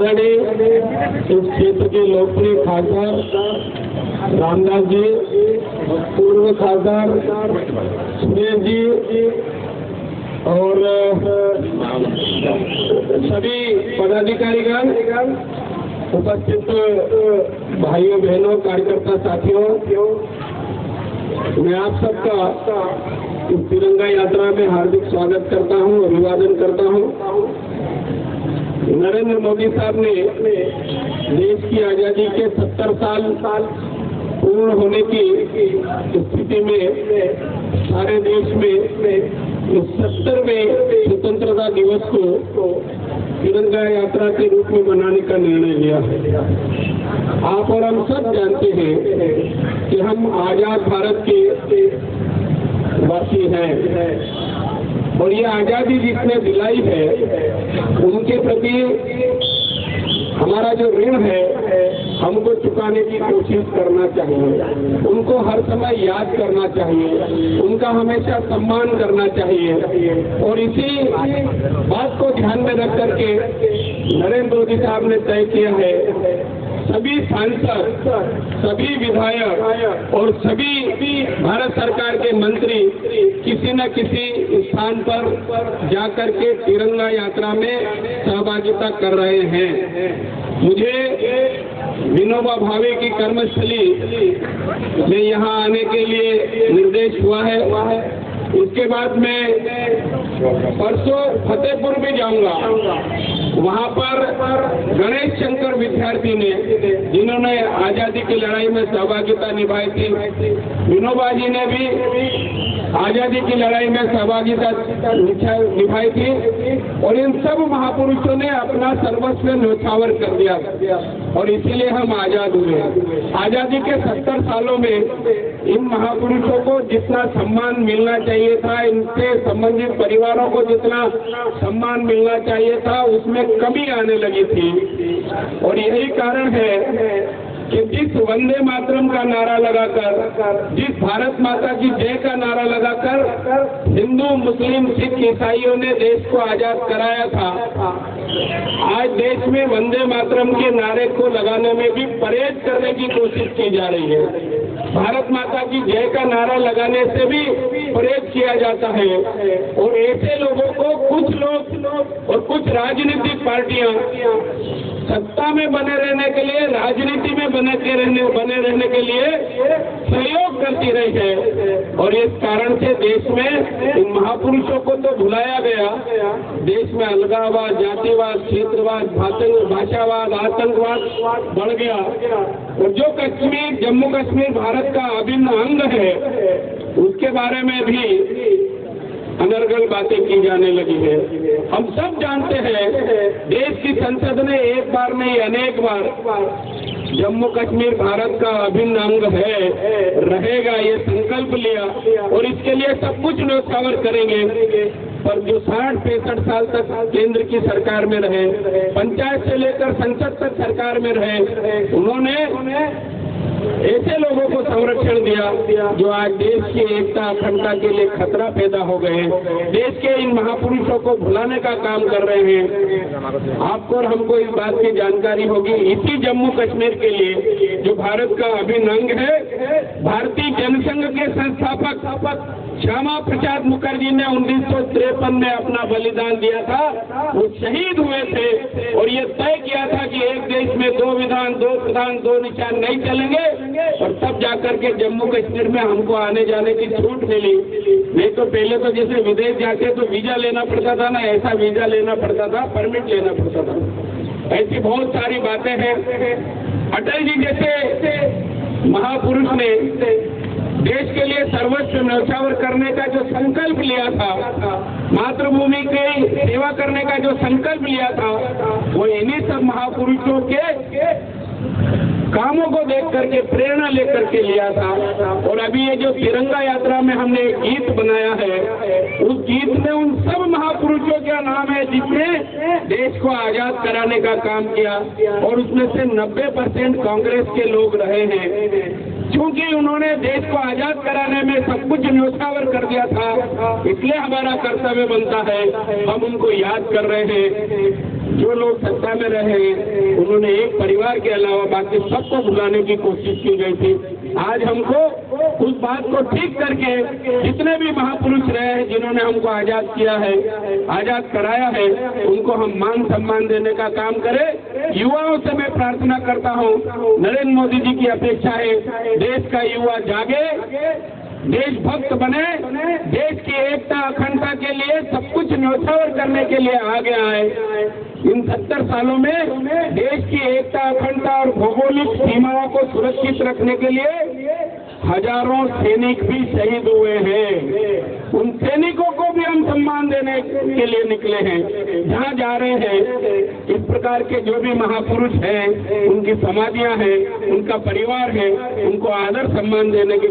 आदरणीय इस क्षेत्र के लोकप्रिय खासदार रामदास जी, पूर्व खासदार सुरेश जी और सभी पदाधिकारीगण, उपस्थित भाइयों बहनों, कार्यकर्ता साथियों, मैं आप सबका इस तिरंगा यात्रा में हार्दिक स्वागत करता हूं, अभिवादन करता हूं। नरेंद्र मोदी साहब ने देश की आजादी के 70 साल पूर्ण होने की स्थिति में सारे देश में इस 70वें स्वतंत्रता दिवस को तिरंगा यात्रा के रूप में मनाने का निर्णय लिया है। आप और हम सब जानते हैं कि हम आजाद भारत के वासी हैं और ये आजादी जिसने दिलाई है उनके प्रति हमारा जो ऋण है हमको चुकाने की कोशिश करना चाहिए, उनको हर समय याद करना चाहिए, उनका हमेशा सम्मान करना चाहिए। और इसी बात को ध्यान में रख करके नरेंद्र मोदी साहब ने तय किया है सभी सांसद, सभी विधायक और सभी भारत सरकार के मंत्री किसी न किसी स्थान पर जाकर के तिरंगा यात्रा में सहभागिता कर रहे हैं। मुझे विनोबा भावे की कर्मस्थली में यहाँ आने के लिए निर्देश हुआ है। इसके बाद मैं परसों फतेहपुर भी जाऊंगा। वहाँ पर गणेश शंकर विद्यार्थी ने, जिन्होंने आजादी की लड़ाई में सहभागिता निभाई थी, विनोबा जी ने भी आजादी की लड़ाई में सहभागिता निभाई थी और इन सब महापुरुषों ने अपना सर्वस्व न्यौछावर कर दिया और इसीलिए हम आजाद हुए। आजादी के 70 सालों में इन महापुरुषों को जितना सम्मान मिलना चाहिए था, इनसे संबंधित परिवारों को जितना सम्मान मिलना चाहिए था, उसमें कमी आने लगी थी। और यही कारण है कि जिस वंदे मातरम का नारा लगाकर, जिस भारत माता की जय का नारा लगाकर हिंदू, मुस्लिम, सिख, ईसाइयों ने देश को आजाद कराया था, आज देश में वंदे मातरम के नारे को लगाने में भी परहेज करने की कोशिश की जा रही है। भारत माता की जय का नारा लगाने से भी परहेज किया जाता है और ऐसे लोगों को कुछ लोग और कुछ राजनीतिक पार्टियां सत्ता में बने रहने के लिए, राजनीति में बने रहने के लिए सहयोग करती रही है और इस कारण से देश में इन महापुरुषों को तो भुलाया गया। देश में अलगाववाद, जातिवाद, क्षेत्रवाद, भाषावाद, आतंकवाद बढ़ गया और जो कश्मीर, जम्मू कश्मीर भारत का अभिन्न अंग है, उसके बारे में भी अनर्गल बातें की जाने लगी है। हम सब जानते हैं देश की संसद ने एक बार नहीं अनेक बार जम्मू कश्मीर भारत का अभिन्न अंग है, रहेगा, ये संकल्प लिया और इसके लिए सब कुछ न्यौछावर करेंगे। पर जो 60-65 साल तक केंद्र की सरकार में रहे, पंचायत से लेकर संसद तक सरकार में रहे, उन्होंने ऐसे लोगों को संरक्षण दिया जो आज देश की एकता, अखंडता के लिए खतरा पैदा हो गए। देश के इन महापुरुषों को भुलाने का काम कर रहे हैं। आपको और हमको इस बात की जानकारी होगी। इसी जम्मू कश्मीर के लिए जो भारत का अभिन्न अंग है, भारतीय जनसंघ के संस्थापक श्यामा प्रसाद मुखर्जी ने 1953 में अपना बलिदान दिया था। वो शहीद हुए थे और ये तय किया था कि एक देश में 2 विधान, 2 प्रधान, 2 निशान नहीं चलेंगे और तब जाकर के जम्मू कश्मीर में हमको आने जाने की छूट मिली। नहीं तो पहले तो जैसे विदेश जाते तो वीजा लेना पड़ता था ना, ऐसा वीजा लेना पड़ता था, परमिट लेना पड़ता था। ऐसी बहुत सारी बातें हैं। अटल जी जैसे महापुरुष ने देश के लिए सर्वस्व न्यौछावर करने का जो संकल्प लिया था, मातृभूमि की सेवा करने का जो संकल्प लिया था, वो इन्हीं सब महापुरुषों के कामों को देख करके प्रेरणा लेकर के लिया था। और अभी ये जो तिरंगा यात्रा में हमने एक गीत बनाया है, उस गीत में उन सब महापुरुषों का नाम है जिसने देश को आजाद कराने का काम किया और उसमें से 90% कांग्रेस के लोग रहे हैं। क्योंकि उन्होंने देश को आजाद कराने में सब कुछ न्यौछावर कर दिया था, इसलिए हमारा कर्तव्य बनता है हम उनको याद कर रहे हैं। जो लोग सत्ता में रहे उन्होंने एक परिवार के अलावा बाकी सबको भुलाने की कोशिश की गई थी। आज हमको उस बात को ठीक करके जितने भी महापुरुष रहे हैं जिन्होंने हमको आजाद किया है, आजाद कराया है, उनको हम मान सम्मान देने का काम करें। युवाओं से मैं प्रार्थना करता हूं, नरेंद्र मोदी जी की अपेक्षा है देश का युवा जागे, देशभक्त बने, देश की एकता अखंडता के लिए सब कुछ न्यौछावर करने के लिए आगे आए। इन 70 सालों में देश की एकता अखंडता और भौगोलिक सीमाओं को सुरक्षित रखने के लिए हजारों सैनिक भी शहीद हुए हैं। उन सैनिकों को भी हम सम्मान देने के लिए निकले हैं। जहां जा रहे हैं इस प्रकार के जो भी महापुरुष हैं, उनकी समाधियां हैं, उनका परिवार है, उनको आदर सम्मान देने के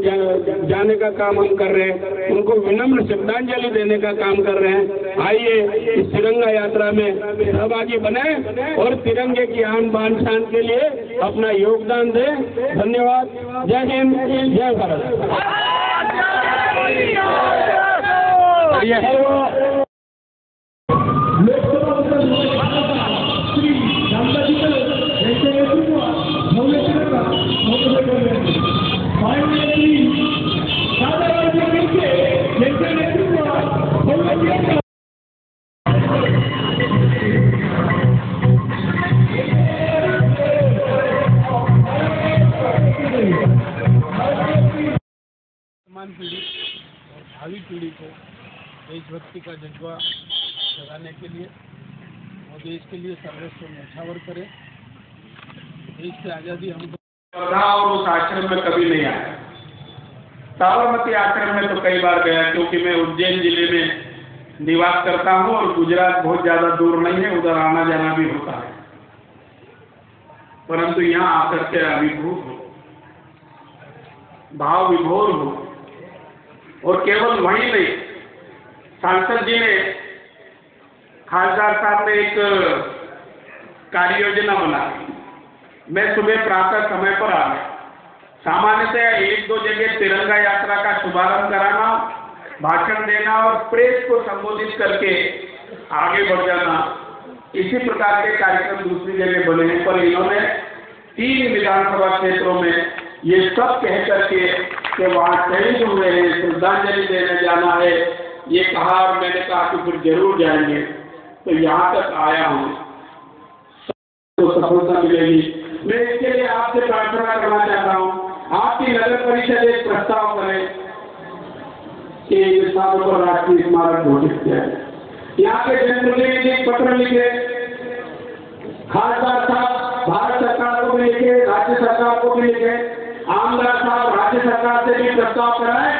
जाने का काम हम कर रहे हैं, उनको विनम्र श्रद्धांजलि देने का काम कर रहे हैं। आइए इस तिरंगा यात्रा में सहभागी बने और तिरंगे की आन बान शान के लिए अपना योगदान दें। धन्यवाद। जय हिंद, जय भारत। वर्तमान पीढ़ी और भावी पीढ़ी को देशभक्ति का जज्बा जगाने के लिए और देश के लिए सर्वस्व न्यौछावर करें। देश की आज़ादी हमको और उस आश्रम में कभी नहीं आया। साबरमती आश्रम में तो कई बार गया, क्योंकि मैं उज्जैन जिले में निवास करता हूँ और गुजरात बहुत ज़्यादा दूर नहीं है, उधर आना जाना भी होता है। परंतु यहाँ आकर के अभिभूत हो, भाव विभोर हो, और केवल वही नहीं, सांसद जी ने, खासदार साहब ने एक कार्य योजना बनाई। मैं सुबह प्रातः समय पर आ गया। सामान्यतः एक दो जगह तिरंगा यात्रा का शुभारंभ कराना, भाषण देना और प्रेस को संबोधित करके आगे बढ़ जाना, इसी प्रकार के कार्यक्रम दूसरी जगह बने हैं। पर इन्होंने 3 विधानसभा क्षेत्रों में ये सब कह करके कि वहाँ शहीद हुए हैं, श्रद्धांजलि देने जाना है, ये कहा। और मैंने कहा कि फिर जरूर जाएंगे। तो यहाँ तक आया हूँ, तो सफलता मिलेगी। मैं इसके लिए आपसे प्रार्थना करना चाहता हूँ, आपकी नगर परिषद एक प्रस्ताव करे कि इन स्थानों पर राष्ट्रीय स्मारक घोषित किया है। यहाँ के जनप्रतिनिधि पत्र लिखे, खासदार साहब भारत सरकार को भी लिखे, राज्य सरकार को भी लिखे, आमदार साहब राज्य सरकार से भी प्रस्ताव कराए।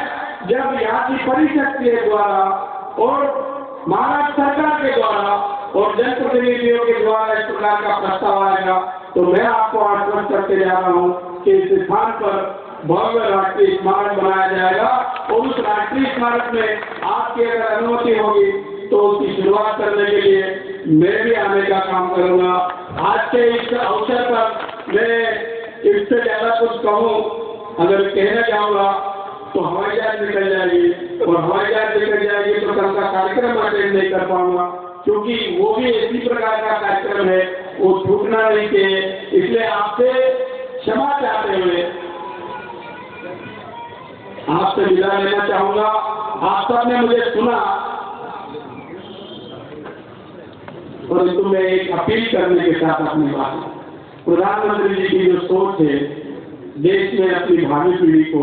जब यहाँ की परिषद के द्वारा और महाराष्ट्र सरकार के द्वारा और जनप्रतिनिधियों के द्वारा इस प्रकार का प्रस्ताव आएगा, तो मैं आपको आश्वस्त करके जा रहा हूँ कि इस स्थान पर भव्य राष्ट्रीय स्मारक बनाया जाएगा। और उस राष्ट्रीय स्मारक में आपकी अगर अनुमति होगी तो उसकी शुरुआत करने के लिए मैं भी आने का काम करूँगा। आज के इस अवसर पर मैं इससे ज़्यादा कुछ कहूँ अगर कहना चाहूँगा तो हवाई जहाज निकल जाएगी, और हवाई जहाज निकल जाएगी तो कल का कार्यक्रम अटेंड नहीं कर पाऊंगा, क्योंकि वो भी इसी प्रकार का कार्यक्रम है, वो छूटना नहीं चाहिए। इसलिए आपसे क्षमा चाहते हुए आपसे विदा लेना चाहूंगा। आप सबने मुझे सुना, परंतु मैं एक अपील करने के साथ अपनी बात, प्रधानमंत्री जी की जो सोच है, देश में अपनी भावी पीढ़ी को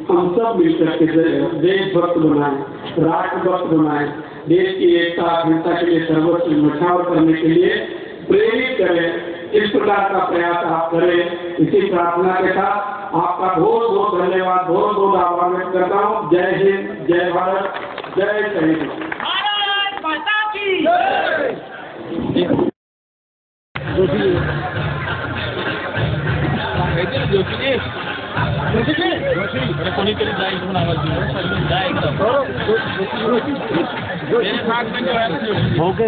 हम सब मिलकर के देशभक्त बनाएं, राष्ट्रभक्त बनाएं, देश की एकता अखंडता के लिए सर्वस्व न्यौछावर करने के लिए प्रेरित करें। इस प्रकार का प्रयास आप करें। इसी प्रार्थना के साथ आपका बहुत बहुत धन्यवाद, बहुत बहुत आभार व्यक्त करता हूँ। जय हिंद, जय भारत, जय शहीद। भारत माता की कोणीतरी जाईल म्हणून आवाज दिला, जा एकदम मेरे साथ में जो है हो गए